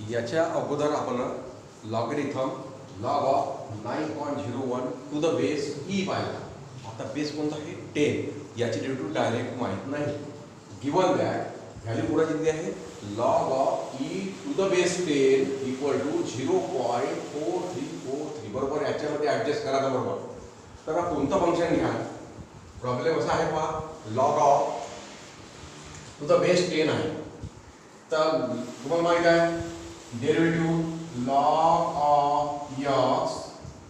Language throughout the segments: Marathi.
याच्या अगोदर आपण logarithm log of 9.01 to the base e पाहिला. आता बेस कोणता आहे 10. याची डेरिव्हेटिव्ह डायरेक्ट माहीत नाही. गिवन दॅट व्हॅल्यू कोणाची दिली आहे log of e to the base 10 equal to 0.4343 बरोबर. याच्यामध्ये ॲडजस्ट करा ना बरोबर. तर कोणतं फंक्शन घ्या. प्रॉब्लेम असा आहे पहा log of to the base 10 आहे. तर तुम्हाला माहित आहे डेरिव्हेटिव्ह लॉग ऑफ यक्स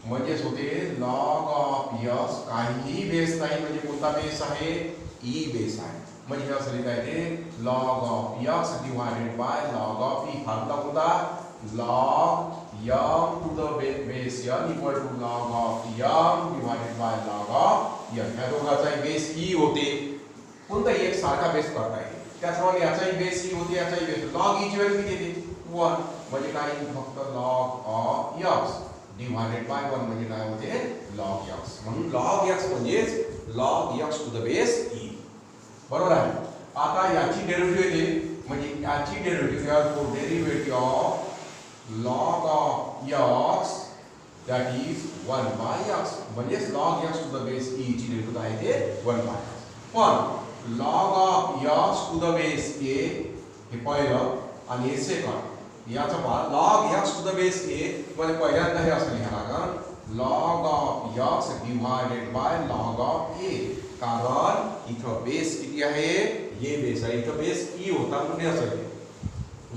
म्हणजेच होते लॉग ऑफ यक्स काहीही बेस नाही म्हणजे कोणता बेस आहे ई बेस आहे. म्हणजे हे असं लिहिता येते log of x divided by log of e. Formula कोणता log m to the base n equal to log of m divided by log of n. ह्या दोघांचा बेस ई होते. कोणताही एक सारखा बेस करता येईल. त्याचप्रमाणे याचाही बेस ई होते याचाही बेस. लॉग ई ची व्हॅल्यू किती येते 1 म्हणजे काय फक्त log of x divided by 1 म्हणजे काय होते लॉग यक्स. म्हणून लॉग यक्स म्हणजेच log x to the base e बरोबर आहे. आता याची डेरिव्हेटिव्ह येते म्हणजे याची derivative of log of x that is 1 by x म्हणजेच log x to the base e ची डेरिव्हेटिव्ह आहे ते 1 बाय यक्स. पण log of x to the base A हे पहिलं आणि हे सेकंड. याचा पहा log x to the base A म्हणजे पहिल्यांदा हे असं लिहायला लागेल log of x divided by log of A. कारण इथं बेस किती आहे हे बेस आहे. इथं बेस ई होता म्हणून हे असं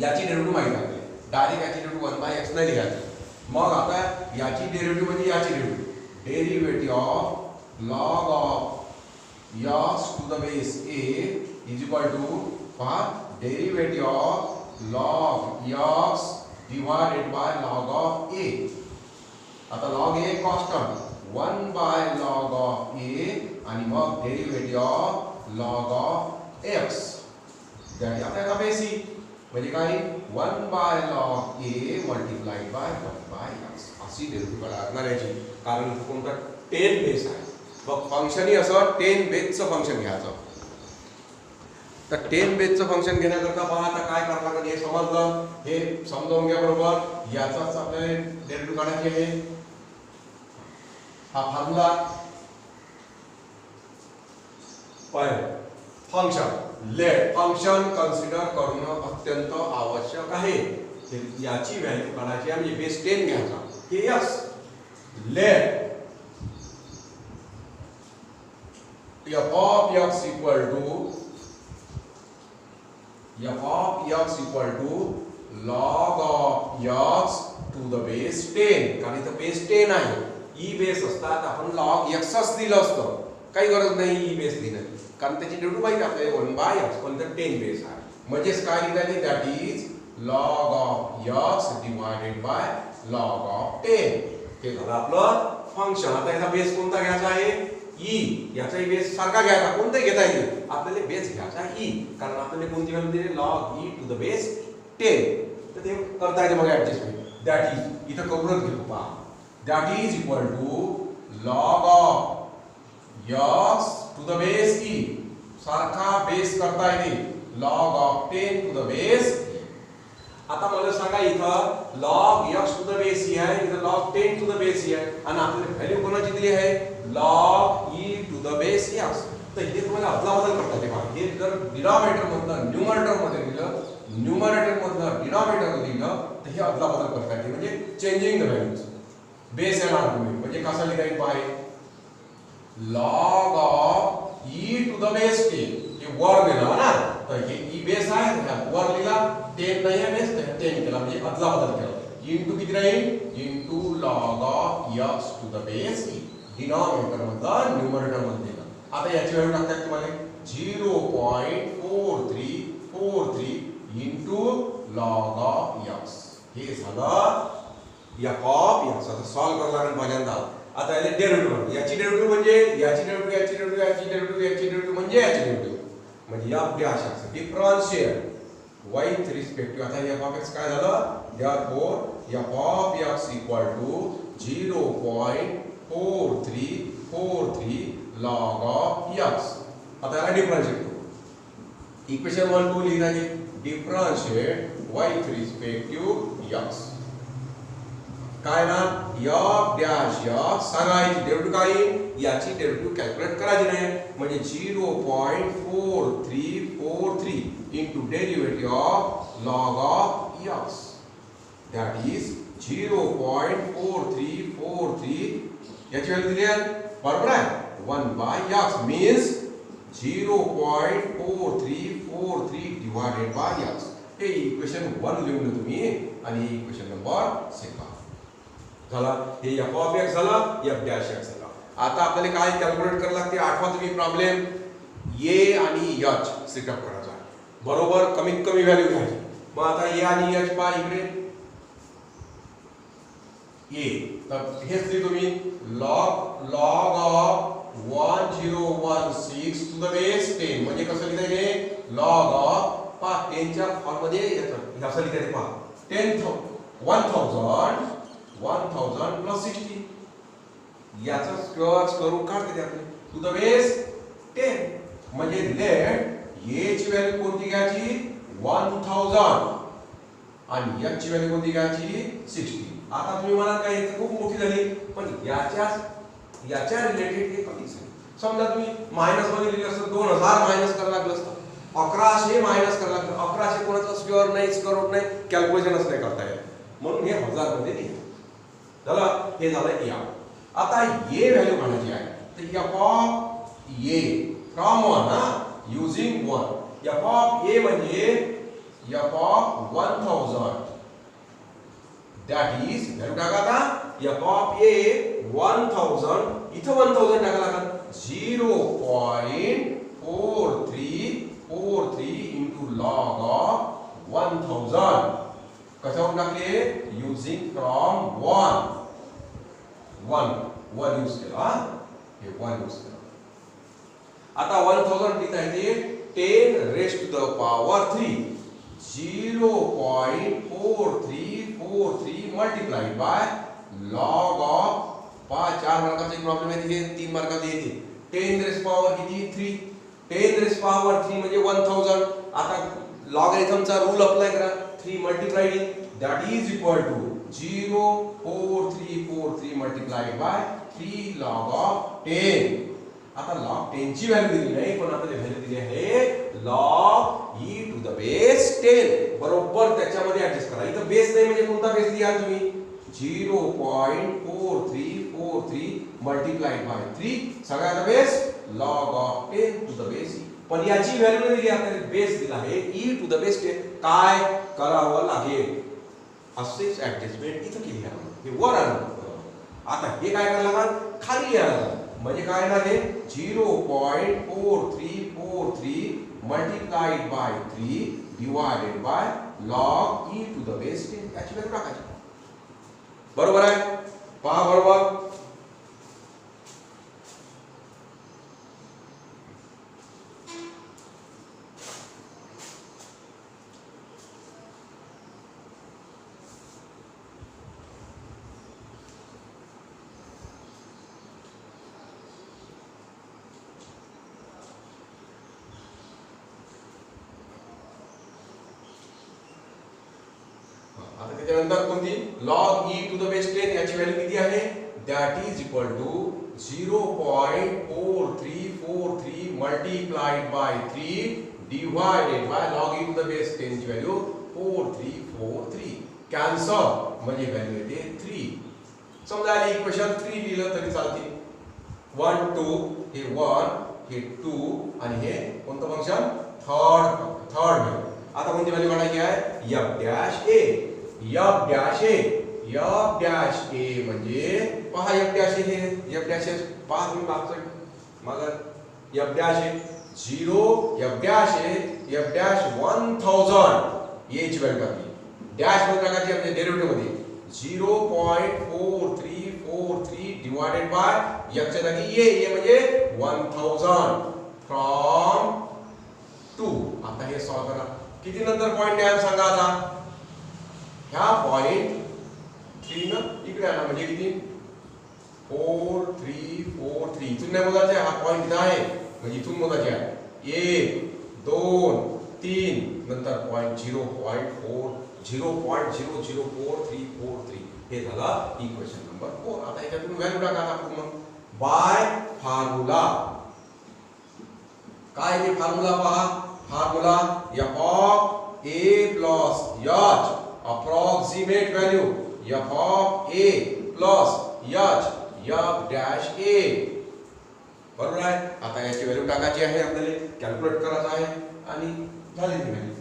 याची डेरिव्हेटिव्ह माहिती आहे. डायरेक्ट याची डेरिव्हेटिव्ह 1 बाय x नाही लिहायची. मग आता याची डेरिव्हेटिव्ह म्हणजे याची derivative of log of x to the base A is equal to पहा derivative of log x divided by log of a. आता log a constant 1 by log of a आणि मग derivative of log of x त्यात आपल्याला बेस ई म्हणजे काय 1 by log a multiplied by 1 by x अशी डेरिव्हेटिव्ह लागणार याची. कारण कोणता 10 बेस आहे. मग फंक्शन ही असं 10 बेसचं फंक्शन घ्यायचं. तर 10 बेसचं फंक्शन घेण्याकरता पहा आता काय करावं लागेल हे समजलं. हे समजावून घ्या बरोबर. याचाच आपल्याला डेरिव्हेटिव्ह काढायची आहे. हा फॉर्म्युला पहिलं फंक्शन लेट फंक्शन कन्सिडर करणं अत्यंत आवश्यक आहे. याची व्हॅल्यू काढायची म्हणजे बेस 10 घ्यायचा. हे yes let f of x equal to f of x equal to log of x to the base 10. कारण इथं बेस 10 आहे. ई बेस असतात आपण log x च दिलं असतं. काही गरज नाही ई बेस लिहिण्याची. कारण त्याची डेरिव्हेटिव्ह माहिती आपल्याला 1 बाय x पण तर 10 बेस आहे. म्हणजेच काय लिहायचे that is log of x divided by log of 10. हे झालं आपलं फंक्शन. आता याचा बेस कोणता घ्यायचा आहे ई. याचाही बेस सारखा घ्यायचा. कोणताही घेता येईल. आपल्याला बेस घ्यायचा ई. कारण आपल्याला कोणती व्हॅल्यू दिली log e to the base 10. तर ते करता येते मग ऍडजस्टमेंट. दॅट इज इथं करूनच घेऊ पहा that is equal to log of x to the base e. सारखा बेस करता येते log of 10 to the base. आता मला सांगा इथं log x to the base e आहे. इथं log 10 to the base e आहे आणि आपल्याला व्हॅल्यू कोणाची दिली आहे log e to the base x. तर हे तुम्हाला अदलाबदल करता येते पहा. हे जर डिनॉमिनेटर मधलं न्यूमरेटर मध्ये दिलं न्यूमरेटर मधलं डिनॉमिनेटर दिलं तर हे अदलाबदल करता येते म्हणजे changing the values. Base and argument म्हणजे कसं लिहिता येईल पहा log of e to the base 10. हे वर दिलं ना तर हे ई बेस आहे वर लिहिला 10 नाही आहे बेस 10 केला म्हणजे अदलाबदल केला. इंटू किती राहील into log of x to the base e. Denominator मधलं न्यूमरेटर मध्ये दिलं. आता याची व्हॅल्यू टाकतात तुम्हाला 0.4343 इंटू लॉग ऑफ x. हे झालं f ऑफ x. आता सॉल्व करायला लागेल पहिल्यांदा. आता याचे डेरिव्हेटिव्ह याची डेरिव्हेटिव्ह म्हणजे याची डेरिव्हेटिव्ह याची डेरिव्हेटिव्ह याची डेरिव्हेटिव्ह याची डेरिव्हेटिव्ह म्हणजे याची डेरिव्हेटिव्ह म्हणजे f dash differential with respect to. आता f ऑफ x काय झालं therefore f of x equal to 0.4343 log of x. आता याला डिफरन्शिएट करू. इक्वेशन 1 2 लिहिण्याचे differentiate y with respect to x काय ना f डॅश f सांगायची डेरिव्हेटिव्ह काय याची डेरिव्हेटिव्ह कॅल्क्युलेट करायची नाही म्हणजे 0.4343 into derivative of log of x that is 0.4343 याची व्हॅल्यू दिली आहे बरोबर आहे 1/x means 0.4343 divided by x हे इक्वेशन 1 लिहून घ्या तुम्ही आणि इक्वेशन नंबर 6 झाला हे f of x झाला f dash x झाला आता आपल्याला काय कॅल्क्युलेट करायला लागते आठवा तुम्ही प्रॉब्लेम a आणि h सेटअप करायचा बरोबर कमीत कमी व्हॅल्यू घ्यायची मग आता a आणि h पहा इकडे a तर हेच लिहितो तुम्ही log of 1016 to the base 10 म्हणजे कसं लिहायचे log of पहा 10 च्या फॉर्म मध्ये येतं असं लिहायचं पहा 1000 plus 60 याचा स्क्वेअर रूट काढते ते आपले टू द बेस 10 म्हणजे लेट a ची व्हॅल्यू कोणती घ्यायची 1000 आणि h ची व्हॅल्यू कोणती घ्यायची 60 आता तुम्ही म्हणाल काय हे खूप मोठी झाली पण याच्या रिलेटेड हे कमी आहे समजा तुम्ही मायनस मध्ये लिहिलं असतं 2000 मायनस करायला लागलं असतं 1100 मायनस करायला लागलं 1100 कोणाचा स्क्वेअर नाही स्क्वेअर रूट नाही कॅल्क्युलेशनच नाही करता येत म्हणून हे 1000 मध्ये लिहिलं झालं हे झालं a आता ये व्हॅल्यू काढायची आहे तर f of a फ्रॉम 1 हा युजिंग 1 f of a म्हणजे f of 1000 that is value टाका आता f of a 1000 इथं 1000 टाका लागेल 0.4343 into log of 1000 कशावरून टाकले युजिंग फ्रॉम 1 यूज केला हे 1 यूज केला आता 1000 लिहिता येते 10 raised to the power 3 0.4343 multiplied by log of 4 मार्काचा एक प्रॉब्लेम आहे हे 3 मार्काचा येते 10 raised power किती 3 10 raised power 3 म्हणजे 1000 आता लॉगरिथमचा रूल अप्लाय करा 3 multiplied that is equal to 0.4343 multiplied by 3 log of 10 आता log 10 ची व्हॅल्यू दिली नाही पण आपल्याला व्हॅल्यू दिली आहे log e to the base 10 बरोबर त्याच्यामध्ये ऍडजस्ट करा इथं बेस नाही म्हणजे कोणता बेस लिहा तुम्ही 0.4343 multiplied by 3 सगळ्याचा base log of 10 to the base e पण याची व्हॅल्यू नाही दिली आपल्याला बेस दिला आहे e to the base 10 काय करावं लागेल असेच ऍडजस्टमेंट इथं केली आहे हे वर आणलं आता हे काय करायला लागेल खाली यायला म्हणजे काय ना हे 0.4343 multiplied by 3 divided by log e to the base 10 याची व्हॅल्यू टाकायची बरोबर आहे पहा बरोबर आता त्याच्यानंतर कोणती log e to the base 10 याची व्हॅल्यू किती आहे that is equal to 0.4343 multiplied by 3 divided by log e to the base 10 ची व्हॅल्यू 4343 कॅन्सल म्हणजे व्हॅल्यू येते 3 समजा इक्वेशन 3 लिहिलं तरी चालते 1 2 हे 1 हे 2 आणि हे कोणतं फंक्शन थर्ड व्हॅल्यू आता कोणती व्हॅल्यू काढायची आहे f dash a f dash a म्हणजे पहा f dash a हे f dash a पहा तुम्ही मागचं मग f dash a 0 f dash a f dash 1000 a ची व्हॅल्यू टाकली डॅश मध्ये टाकायची म्हणजे डेरिव्हेटिव्ह मध्ये 0.4343 डिवाइडेड बाय f च्या जागी a म्हणजे 1000 फ्रॉम 2 आता हे सॉल्व करा किती नंतर पॉइंट द्याल सांगा आता ह्या पॉइंट 3 न इकडे आला म्हणजे किती 4343 इथून नाही मोजायचे हा पॉइंट इथं आहे म्हणजे इथून मोजायचे आहे 1 2 3 नंतर 0.0.00434 हे झालं इक्वेशन नंबर 4. आता याच्यातून व्हॅल्यू टाका आता पूर्ण बाय फॉर्म्युला. काय ते फॉर्म्युला पहा. Formula f of a plus h approximate value f of a plus h f dash a. बरोबर आहे. आता याची व्हॅल्यू टाकायची आहे, आपल्याला कॅल्क्युलेट करायचं आहे आणि झाली ती व्हॅल्यू.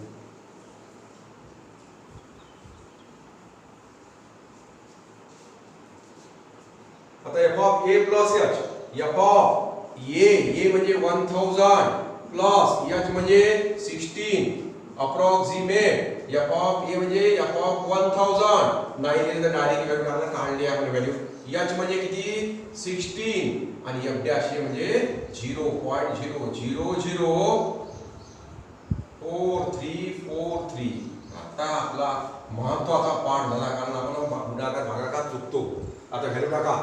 आता f of a plus h, f of a म्हणजे 1000 प्लस h म्हणजे 16 अप्रॉक्सिमेट f of a म्हणजे f of 1000 नाही दिले तर डायरेक्ट व्हॅल्यू टाकणार काढली आपण व्हॅल्यू. h म्हणजे किती 16 आणि f डॅश म्हणजे 0.004343. आता आपला महत्त्वाचा पार्ट झाला, कारण आपण गुणाकार भागाकार चुकतो. आता व्हॅल्यू टाका.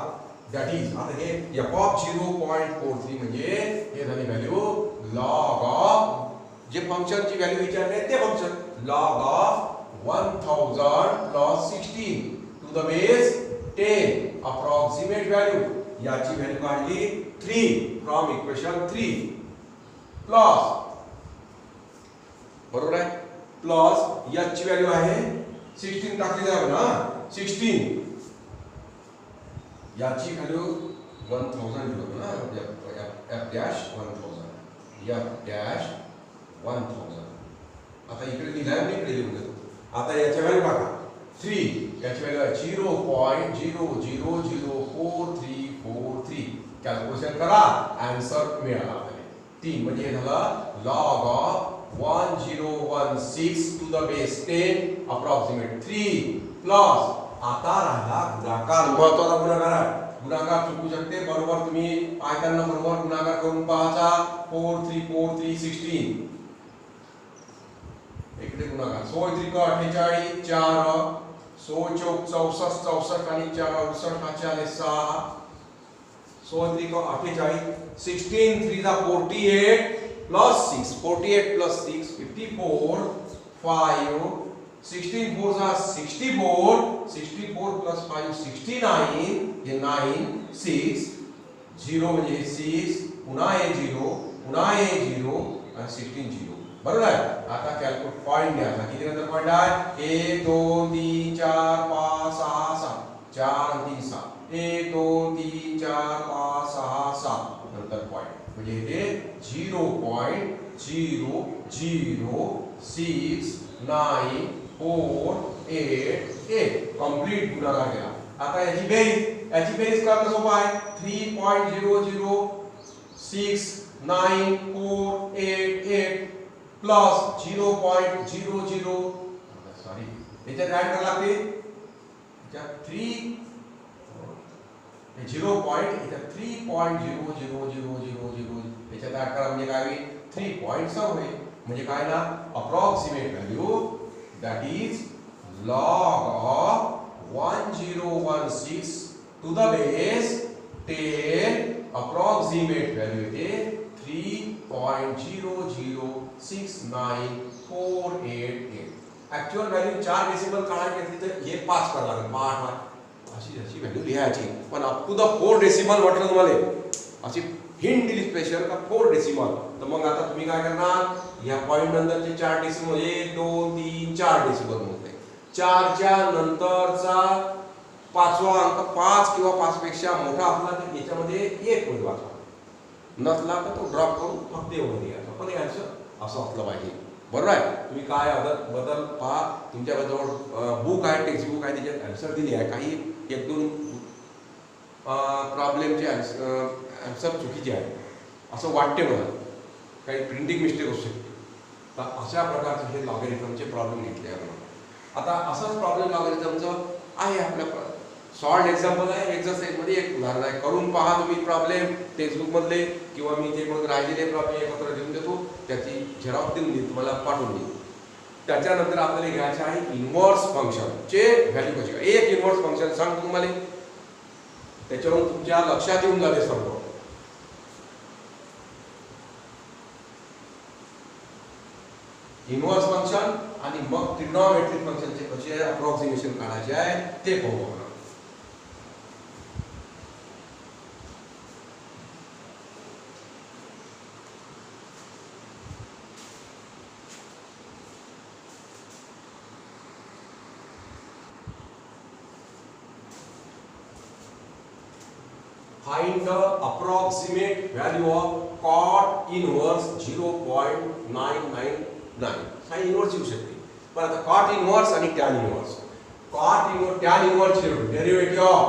दॅट इज आता हे f of 0.43 म्हणजे हे झाली व्हॅल्यू लॉग ऑफ जे फंक्शनची व्हॅल्यू विचारले ते function log of 1000 plus 16 to the base 10 approximate value. याची व्हॅल्यू काढली 3 फ्रॉम इक्वेशन 3 प्लस, बरोबर आहे, प्लस याची व्हॅल्यू आहे 16 टाकली जाईल ना 16. याची व्हॅल्यू 1000 दिली ना f डॅश 1000 f डॅश 1000. आता इकडे लिहिलाय मी इकडे लिहून देतो. आता याची व्हॅल्यू टाका 3. याची व्हॅल्यू आहे 0.004343. कॅल्क्युलेशन करा, आन्सर मिळाला आपल्याला 3 म्हणजे हे झालं log of 1016 to the base 10 approximate 3 plus. आता राहिला गुणाकार, महत्त्वाचा गुणाकार आहे. गुणाकार चुकू शकते, बरोबर तुम्ही पायताना बरोबर गुणाकार करून पाहाचा. 434316 इकडे गुणाकार 16 3 48 4 16 चौक 64 64 आणि 4 68 4 6 16 3 48 16 3 48 प्लस 6 48 प्लस 6 54 5 16 4 64 64 प्लस 5 69 हे 9 6 0 म्हणजे 6 पुन्हा हे 0 पुन्हा हे 0 आणि 16 0. बरोबर आहे. आता कॅल्क्युलेट पॉइंट घ्यायचा. किती नंतर पॉइंट आहे 1 2 3 4 5 6 7 4 आणि 3 6 1 2 3 4 5 6 7 नंतर पॉइंट म्हणजे हे 0.00698 कंप्लीट गुणाकार केला. आता याची बेरीज करणं सोपं आहे. 3.0069488 प्लस 0.00 सॉरी याच्यात ऍड करायला लागते. याच्यात 3.0.0000 याच्यात ऍड करा म्हणजे काय होईल 3 पॉइंट होईल. म्हणजे काय ना approximate value that is log of 1016 to the base 10 approximate value येते 3.0069488. ऍक्च्युअल व्हॅल्यू 4 डेसिमल काढायची असली तर हे 5 करावं लागेल. 5 अशी अशी व्हॅल्यू लिहायची. पण अप टू द 4 डेसिमल म्हटलं तुम्हाला अशी हिंट दिली स्पेशल का 4 डेसिमल. तर मग आता तुम्ही काय करणार या पॉइंट नंतरचे 4 डेसिमल 1 2 3 4 डेसिमल होते. 4 च्या नंतरचा पाचवा अंक 5 किंवा 5 पेक्षा मोठा असला तर याच्यामध्ये एक होईल वाचवा. नसला तर तो ड्रॉप करून फक्त एवढं द्यायचं. पण आन्सर असं असलं पाहिजे. बरोबर आहे. तुम्ही काय बदल पहा. तुमच्याजवळ बुक आहे, टेक्स्ट बुक आहे, त्याच्यात आन्सर दिली आहे. काही 1-2 प्रॉब्लेमचे आन्सर चुकीचे आहे असं वाटते मला. काही प्रिंटिंग मिस्टेक असू शकते. तर अशा प्रकारचे हे लॉगॅरिथमचे प्रॉब्लेम घेतले आपण. आता असाच प्रॉब्लेम लॉगॅरिथमचं आहे आपल्या सॉल्ड एक्झाम्पल आहे. एक्झरसाइजमध्ये एक उदाहरण आहे. करून पहा तुम्ही प्रॉब्लेम टेक्स्टबुकमधले किंवा मी ते मग राहिलेले प्रॉब्लेम एकत्र देऊन देतो. त्याची झेरॉक्स देऊन देईल तुम्हाला पाठवून देईल. त्याच्यानंतर आपल्याला घ्यायचे आहे इन्व्हर्स फंक्शनचे व्हॅल्यू कशी. एक इन्व्हर्स फंक्शन सांगतो तुम्हाला, त्याच्यावरून तुमच्या लक्षात येऊन जाते सर्व. इनव्हर्स फंक्शन आणि मग ट्रिग्नॉमेट्रिक फंक्शनचे कसे अप्रॉक्सिमेशन काढायचे आहे ते पाहू आपण. Find the approximate value of cot inverse 0.999. हा इनव्हर्स येऊ शकते, पण आता cot inverse आणि tan inverse. cot inverse tan inverse derivative of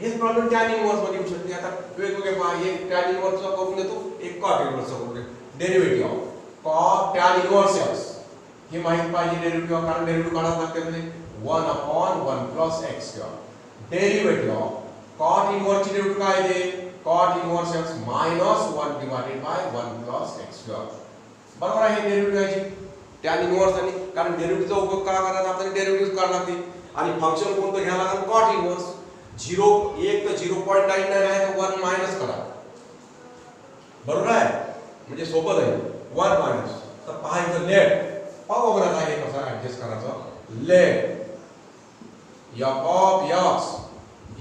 हेच प्रॉब्लेम tan inverse मध्ये येऊ शकते. आता वेगवेगळे पहा, एक tan inverse चा करून देतो, एक cot inverse चा करून देतो. Derivative of cot tan inverse x हे माहित पाहिजे डेरिव्हेटिव्ह, कारण डेरिव्हेटिव्ह काढायला लागते म्हणजे 1/1 plus x square. Derivative of cot inverse ची डेरिव्हेटिव्ह काय आहे? cot inverse x minus 1 divided by 1 plus x square. बरोबर आहे डेरिव्हेटिव्ह आहे tan inverse आणि कारण डेरिव्हेटिव्हचा उपयोग का करायचा आपल्याला डेरिव्हेटिव्ह काढायला लागते आणि फंक्शन कोणतं घ्यायला लागेल cot inverse 1 तर 0.99 आहे तर 1 मायनस करा. बरोबर आहे, म्हणजे सोपं आहे 1 मायनस. तर पहा इथं लेट पाहू बघा आता हे कसं ऍडजस्ट करायचं. Let f of x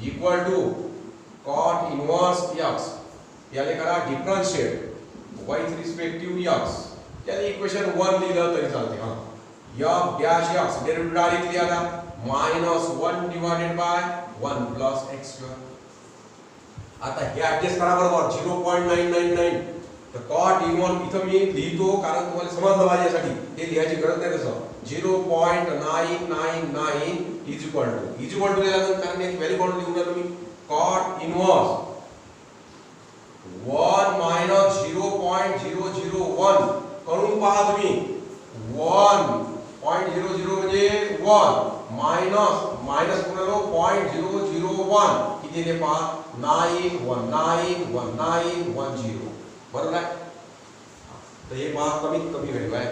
equal to cot inverse x याले करा differentiate with respect to x. याले इक्वेशन 1 लिहिलं तरी चालते. हां f dash x derivative direct लिहा -1 divided by 1 plus x square. आता हे ऍडजस्ट करा बरोबर 0.999. तर cot इनवर्स इथं मी लिहितो कारण तुम्हाला समजलं पाहिजे यासाठी हे लिहायची गरज नाही. तसं 0.999 इज इक्वल टू लिहिलं कारण याची व्हॅल्यू काढून लिहून द्या तुम्ही. cot इनवर्स 1 मायनस 0.001 करून पहा तुम्ही. 1.00 म्हणजे 1 मायनस कोणाला 0.001 किती ते पहा 9191910. बरोबर आहे. तर हे पहा कमीत कमी व्हॅल्यू आहे.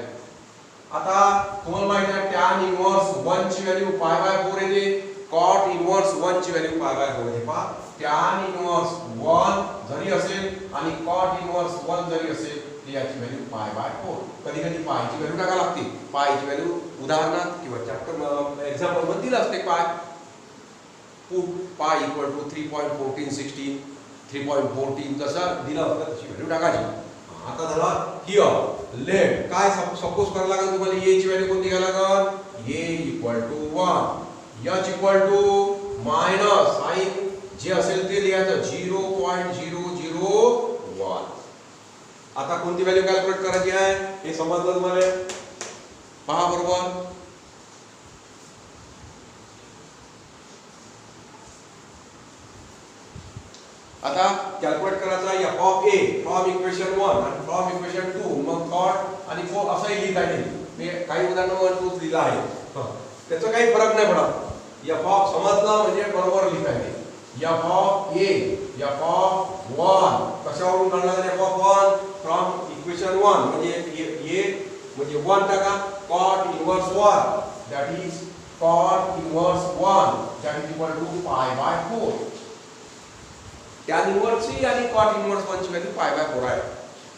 आता तुम्हाला माहिती आहे tan इनवर्स 1 ची व्हॅल्यू π/4 येते. cot इनवर्स 1 ची व्हॅल्यू π/4 येते. पहा tan इनवर्स 1 जरी असेल आणि cot इनवर्स 1 जरी असेल तर याची व्हॅल्यू π/4. कधी कधी π ची व्हॅल्यू टाकावी लागते. π ची व्हॅल्यू उदाहरणार्थ किंवा चॅप्टर एक्झाम्पल मध्ये दिलं असते π. पुट π इक्वल टू 3.1416 3.14 जसं दिलं असतं तशी व्हॅल्यू टाकायची. आता झाला हिअर लेट काय सपोज करायला लागेल तुम्हाला a ची व्हॅल्यू कोणती घ्यायला लागेल. a equal to 1 h equal to minus sine जे असेल ते लिहायचं 0.001. आता कोणती व्हॅल्यू कॅल्क्युलेट करायची आहे हे समजलं तुम्हाला. पहा बरोबर आता कॅल्क्युलेट करायचा f of a from equation 1 आणि फ्रॉम इक्वेशन 2 मग cot आणि co असंही लिहिता येईल. मी काही उदाहरण 1 2 लिहिलं आहे. त्याचा काही फरक नाही पडत. f ऑफ समजलं म्हणजे बरोबर लिहिता येईल. f of a f of 1 कशावरून काढला f ऑफ 1 फ्रॉम इक्वेशन 1 म्हणजे a म्हणजे 1 टाका cot inverse 1 that is cot inverse 1 that is equal to π/4. tan inverse ची आणि cot इनवर्स 1 ची व्हॅल्यू π/4 आहे.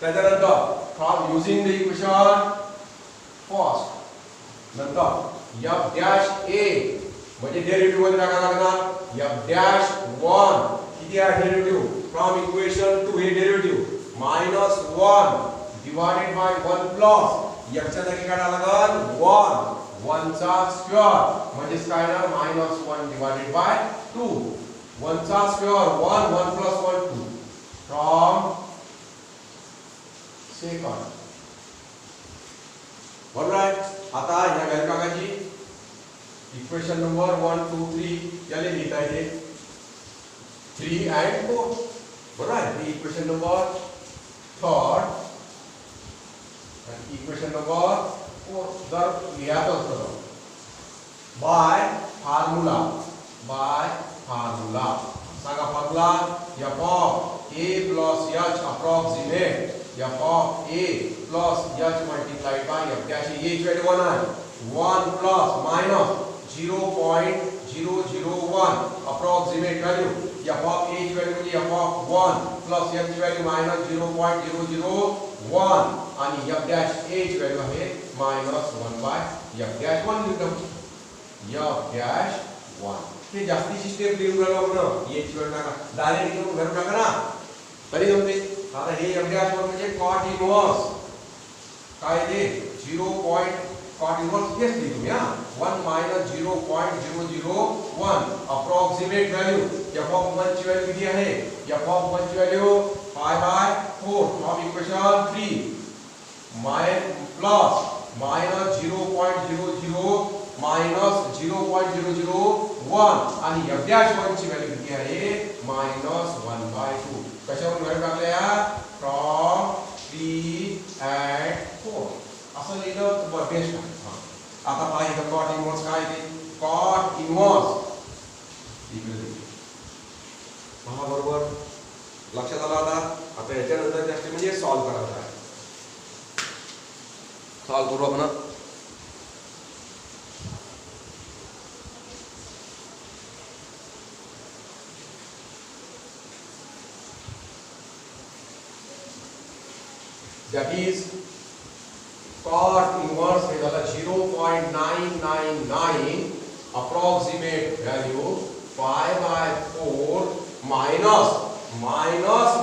त्याच्यानंतर from using the equation first नंतर f डॅश a म्हणजे डेरिव्हेटिव्ह मध्ये टाकायला लागणार f डॅश 1 किती आहे डेरिव्हेटिव्ह फ्रॉम इक्वेशन 2 हे derivative -1 divided by 1 plus f च्या जागी काय लागेल 1 चा स्क्वेअर म्हणजे काय ना -1 डिवाइडेड बाय 2 1 चा स्क्वेअर 1 plus 1 2 फ्रॉम सेकंड. बरोबर आहे. आता ह्या व्हॅल्यू टाकायची इक्वेशन नंबर 1 2 3 याले लिहिता येते 3 and 4. बरोबर आहे. ही इक्वेशन नंबर 3 आणि इक्वेशन नंबर 4 जर लिहायचं असतं बाय फॉर्म्युला सांगा formula f of a plus h approximate f of a plus h multiplied by f dash a ची व्हॅल्यू 1 आहे. 1 plus minus 0.001 approximate value f of a ची व्हॅल्यू म्हणजे f of 1 plus h ची व्हॅल्यू -0.001 आणि f dash a ची व्हॅल्यू आहे मायनस 1 बाय एफ डॅश 1 लिहितो एफ डॅश 1 हे जास्तीची स्टेप लिहून राहिलो आपण याची वेळ टाका डायरेक्ट लिहून घरून टाका ना तरी जमते आता हे एफ डॅश 1 म्हणजे कॉट इनव्हर्स काय ते 0. कॉट इनव्हर्स हेच लिहितो मी 1 minus 0.001 approximate value F of 1 ची व्हॅल्यू किती आहे एफ ऑफ 1 ची value pi by 4 of equation 3 plus minus 0.00 minus 0.001 आणि एफ डॅश 1 ची व्हॅल्यू किती आहे मायनस 1/2 कशावरून व्हॅल्यू टाकल्या फ्रॉम 3 and 4 असं लिहिलं तर बेस्ट आहे आता पहा इथं कॉट इनव्हर्स काय ते कॉट इनव्हर्स इकडे पहा बरोबर लक्षात आलं आता याच्यानंतर जास्त म्हणजे सॉल्व करायचं आहे सॉल्व करू आपण that is cot inverse हे झालं 0.999 approximate value pi by 4 minus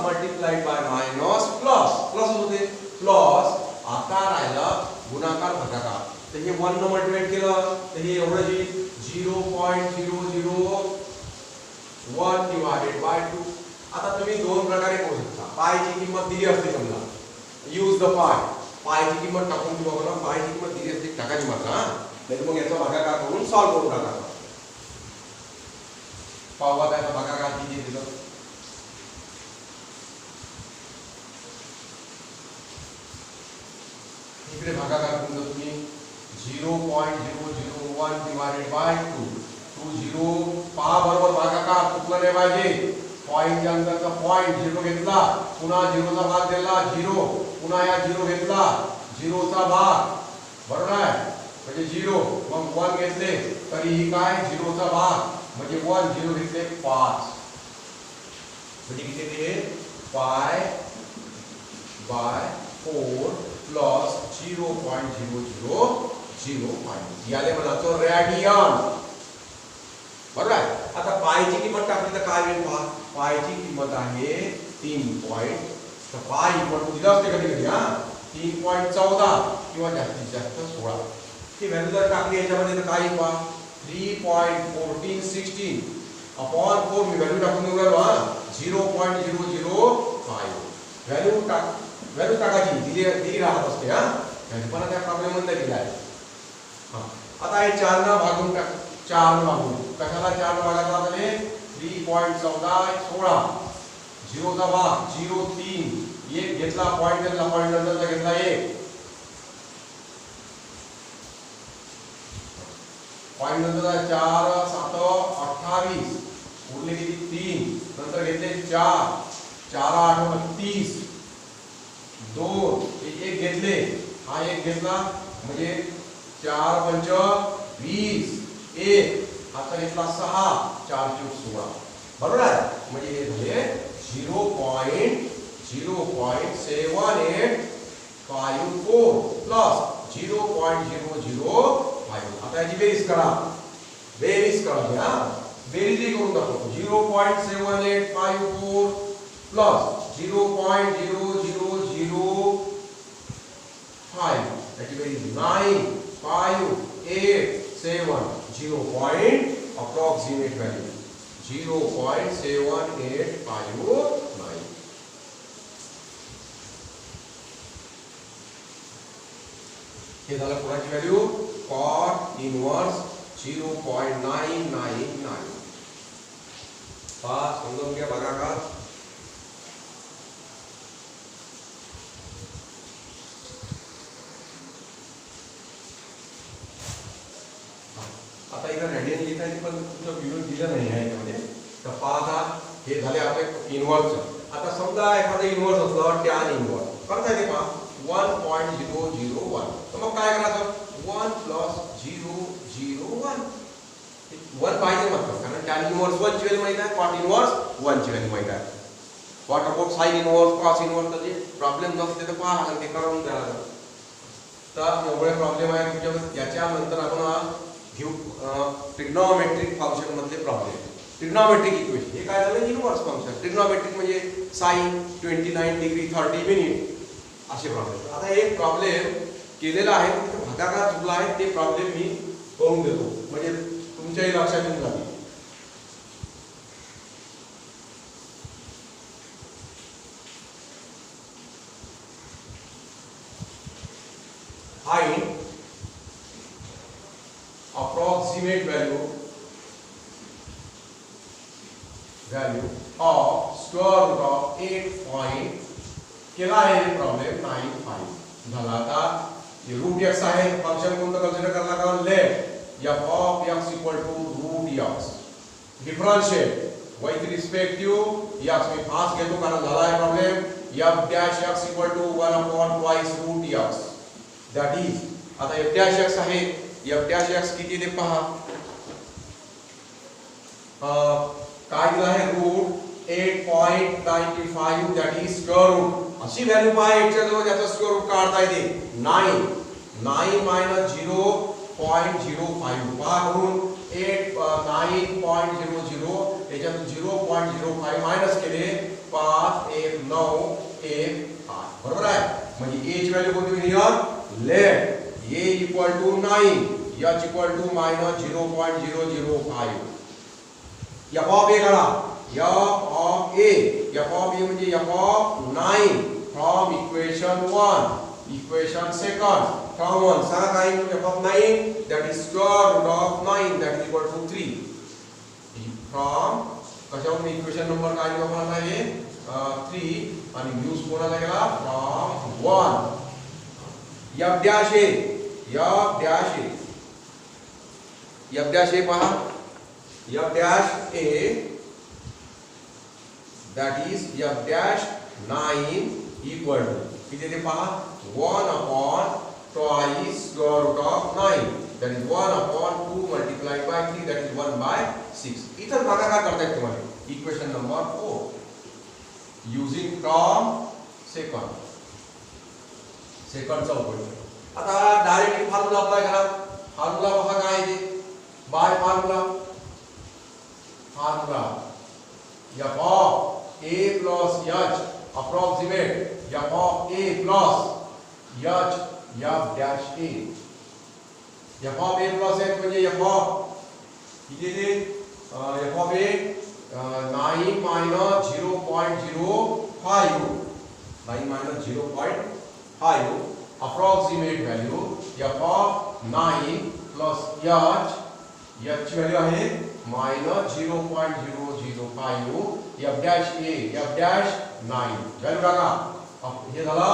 multiplied by minus plus होते plus आता राहिला गुणाकार भागाकार तर हे 1 ने मल्टिप्लाय केलं तर हे एवढं येईल 0.001 divided by 2 आता तुम्ही दोन प्रकारे करू शकता पाय ची किंमत दिली असते समजा यूज द पाय ची किंमत टाकून किंवा बघा पाय ची किंमत दिली असते टाकायची मात्र नाही मग याचा भागाकार करून सॉल्व करून टाका पावा त्याचा भागाकार किती दिलं इकडे भागाकार करून तुम्ही 0.001 divided by 2 पहा बरोबर भागाकार चुकलं नाही पाहिजे पॉइंटच्या अंतरचा पॉइंट 0 घेतला पुन्हा 0 चा भाग दिला 0 पुन्हा या 0 घेतला 0 चा भाग बरोबर आहे म्हणजे 0 मग 1 घेतले तरी ही काय 0 चा भाग म्हणजे 1 0 घेतले 5 म्हणजे किती ते पाय बाय 4 प्लस 0.005 याले म्हणायचो रेडियन बरोबर आहे आता पायची किंमत टाकली तर काय होईल पहा पायची किंमत आहे 3 पॉइंट तर पाय इक्वल टू दिलं असते कधी कधी 3.14 किंवा जास्तीत जास्त 16 ही व्हॅल्यू जर टाकली याच्यामध्ये तर काय पहा 3.1416 अपॉन 4 मी व्हॅल्यू टाकून देऊ राहिलो 0.005 व्हॅल्यू टाकायची दिली राहत असते व्हॅल्यू पण त्या प्रॉब्लेम मध्ये दिला आहे आता हे 4 ना भागून टाक 4 ने भागून कशाला 4 ने भागायचा म्हणजे 3.14 0 चा भाग 0.3 एक घेतला पॉइंट घेतला पॉइंट नंतरचा घेतला 1 पॉइंट नंतरचा 4 7 28 उरले किती 3 नंतर घेतले 4 4 8 30 2 एक घेतले हा एक घेतला म्हणजे 4 5 20 1 आता घेतला 6 4 × 16 बरोबर आहे म्हणजे हे झाले 0.7854 प्लस 0.005 आता याची बेरीज करा घ्या बेरीज करून दाखवतो 0.7854 प्लस 0.0005 याची बेरीज 95870 approximate value 0.7859 हे झालं कोणाची व्हॅल्यू cot इनव्हर्स 0.999 पास समजून घ्या बघा का आता इथं रेडियन लिहिताना पण तुमचं व्हिडिओ दिलं नाही आहे यामध्ये तर पाहा हे झाले आपले इनव्हर्स आता समजा एखादा इनव्हर्स असला tan इनव्हर्स करता येते पहा 1.001 तर मग काय करायचं 1 प्लस 001 1 पाहिजे मतलब कारण tan इनव्हर्स 1 ची व्हॅल्यू माहित आहे cot इनव्हर्स 1 ची व्हॅल्यू माहित आहे what about sin inverse cos inverse तर प्रॉब्लेम नसते तर पहा लागेल ते करून द्यायला लागेल तर एवढे प्रॉब्लेम आहे तुमच्या. याच्यानंतर आपण घेऊ ट्रिग्नोमेट्रिक फंक्शन मधले प्रॉब्लेम. ट्रिग्नोमेट्रिक इक्वेशन हे काय झालं, इनव्हर्स फंक्शन. ट्रिग्नोमेट्रिक म्हणजे साइन 29 डिग्री 30 मिनिट असे प्रॉब्लेम. आता एक प्रॉब्लेम केलेला आहे, भागाकार चुकला आहे, ते प्रॉब्लेम मी करून देतो म्हणजे तुमच्याही लक्षात येऊन जाईल. Find approximate value of square root of 8 point केला आहे प्रॉब्लेम 95 झाला. आता हे रूट x आहे, फंक्शन कोणतं कन्सिडर करला का, let f of x equal to root x differentiate with respect to x. मी फास्ट घेतो कारण झाला आहे problem f dash x equal to 1 upon twice root x. That is, आता f dash x आहे, f dash x किती ते पहा, काय दिलं आहे, root 8.95 that is square root. अशी व्हॅल्यू पहा x च्या जवळ, याचा स्क्वेअर रूट काढता येते 9 minus 0.05 पहा करून 9.00 याच्यातून 0.05 मायनस केले 5 1 9 1 8 बरोबर आहे. म्हणजे a ची व्हॅल्यू कोणती होईल here, let a equal to 9 h equal to minus 0.005. f of a काढा, f of a म्हणजे f of 9 from equation 1 equation second from 1 सांगा काय, f of 9 that is square root of 9 that is equal to 3 from कशावरून इक्वेशन नंबर काय लिहू आपण आहे 3 आणि यूज कोणाला केला from 1. f dash a पहा, f dash a that is f dash 9 equal to किती ते पहा 1 upon twice square root of 9 that is 1 upon 2 multiplied by 3 that is 1 by 6. इथं भागाकार करता येईल तुम्हाला. Equation number 4 using from second चा उपयोग. आता डायरेक्टली फॉर्म्युला अप्लाय करा. फॉर्म्युला बघा काय आहे ते, by formula f of a plus h approximate f of a plus h f dash a. f of a plus h म्हणजे f of किती ते f of a 9 minus 0.05 9 minus 0.5 approximate value f of 9 plus h ची व्हॅल्यू आहे minus 0.005 f dash a f dash 9 value टाका. हे झाला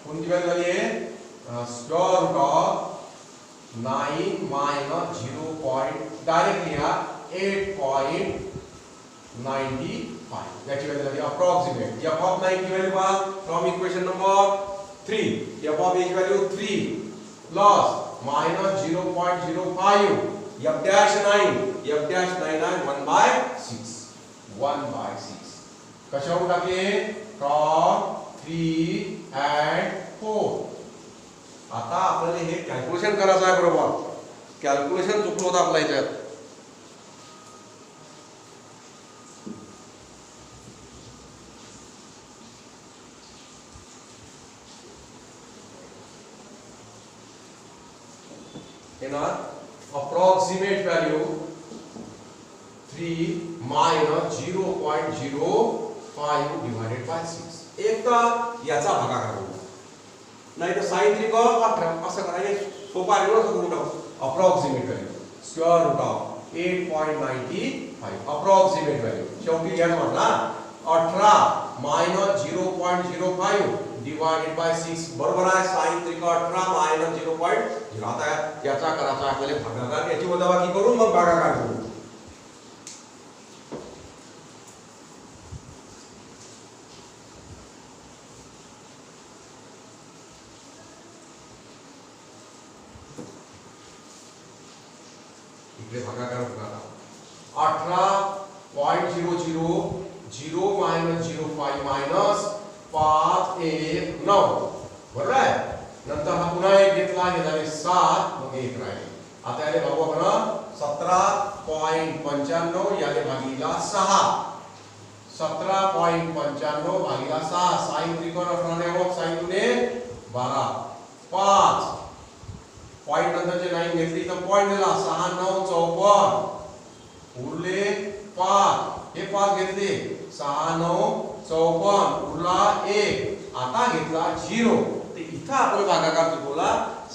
कोणती व्हॅल्यू झाली आहे square root of 9 minus 0. Directly हा 8.95 याची व्हॅल्यू झाली अप्रॉक्सिमेट. f of 9 ची व्हॅल्यू पहा from equation number 3 f of a ची value 3 plus minus 0.05 f dash 9 आहे 1 by 6 कशावरून टाकले from 3 and 4. आता आपल्याला हे कॅल्क्युलेशन करायचं आहे बरोबर. कॅल्क्युलेशन चुकलं होतं आपल्या ह्याच्यात. approximate value 3 minus 0.05 divided by 6. एक तर याचा भागाकार होईल, नाही तर sin 3 का 18 असं करायचं. सोपं आहे ना, करून टाकू. approximate value square root of 8.95 approximate value शेवटी घ्या म्हटला 18 minus 0.05 divided by 6 बरोबर आहे. sin 3 का 18 minus 0.0. आता याचा करायचा आपल्याला भागाकार, याची वजाबाकी करून मग भागाकार करू. इकडे भागाकार बघा 18.00 0 minus 05 minus 5 1 9 बरोबर आहे. नंतर हा पुन्हा एक घेतला हे झाले 7, मग 1 राहिले. आता याले भागू आपण 17.95 याले भागीला 6. 17.95 भागीला 6. साइन त्रिकोण असणारे आहोत. साइन दुने 12. 5 पॉइंट नंतरचे 9 घेतली तर पॉइंट दिला. 6 9 54 उरले 5. हे 5 घेतले. 6 9 54 उरला 1. आता घेतला 0. तर इथं आपण भागाकार चुकवला.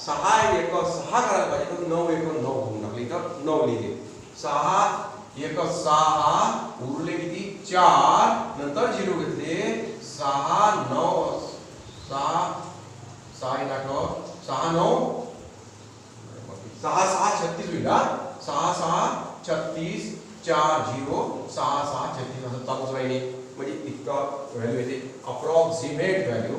6 1 6 करायला पाहिजे तर 9 1 9 होऊन टाकले. इथं 9 लिहिले. 6 1 6 उरले किती 4. नंतर 0 घेतले. 6 9 6 6 8 6 9 6 6 36 होईल. 6 6 36 4 0 6 6 36 असं चालूच राहिले. म्हणजे इतका व्हॅल्यू येते. Approximate value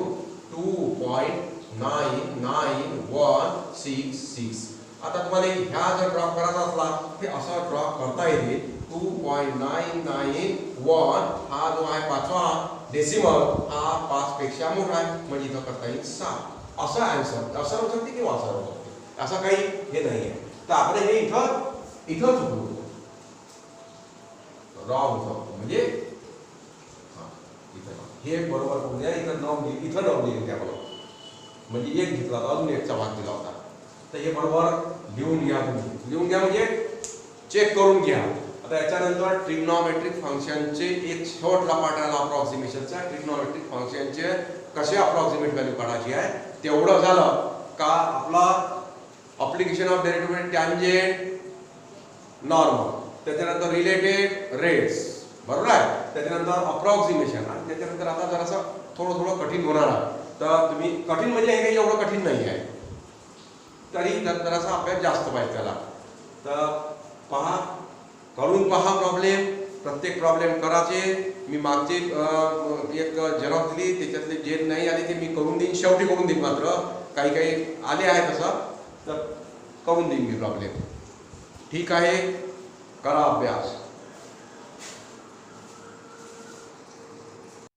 2.996166. आता तुम्हाला ह्या जर ड्रॉप करायचा असला ते असा ड्रॉप करता येते. 2.991 हा जो आहे पाचवा डेसिमल हा 5 पेक्षा मोठा आहे. म्हणजे इथं करता येईल 7. असा आन्सर असं होऊ शकते किंवा असं होऊ शकते. असं काही हे नाही आहे. तर आपण हे इथं चुकलो. रॉंग होतं म्हणजे हे बरोबर करून द्या. इथं 9 लिहिले त्या बरोबर. म्हणजे 1 घेतला तर अजून 1चा भाग दिला होता. तर हे बरोबर लिहून घ्या. तुम्ही लिहून घ्या म्हणजे चेक करून घ्या. आता याच्यानंतर ट्रिग्नोमेट्रिक फंक्शनचे एक छोटा पार्ट आला अप्रॉक्सिमेशनचा. ट्रिग्नोमेट्रिक फंक्शनचे कसे अप्रॉक्सिमेट व्हॅल्यू काढायची आहे तेवढं झालं का आपला application of derivative tangent normal, त्याच्यानंतर रिलेटेड रेट्स बरोबर आहे, त्याच्यानंतर अप्रॉक्सिमेशन आणि त्याच्यानंतर आता जरासं थोडं कठीण होणार आहे. तर तुम्ही कठीण म्हणजे हे काही एवढं कठीण नाही आहे, तरी जरासा अभ्यास जास्त पाहिजे त्याला. तर पहा, करून पहा प्रॉब्लेम. प्रत्येक प्रॉब्लेम करायचे. मी मागचे एक झेरॉक्स दिली त्याच्यातले जे नाही आले ते मी करून देईन, शेवटी करून देईन. मात्र काही आले आहे तसं तर करून देईन मी प्रॉब्लेम. ठीक आहे, करा अभ्यास.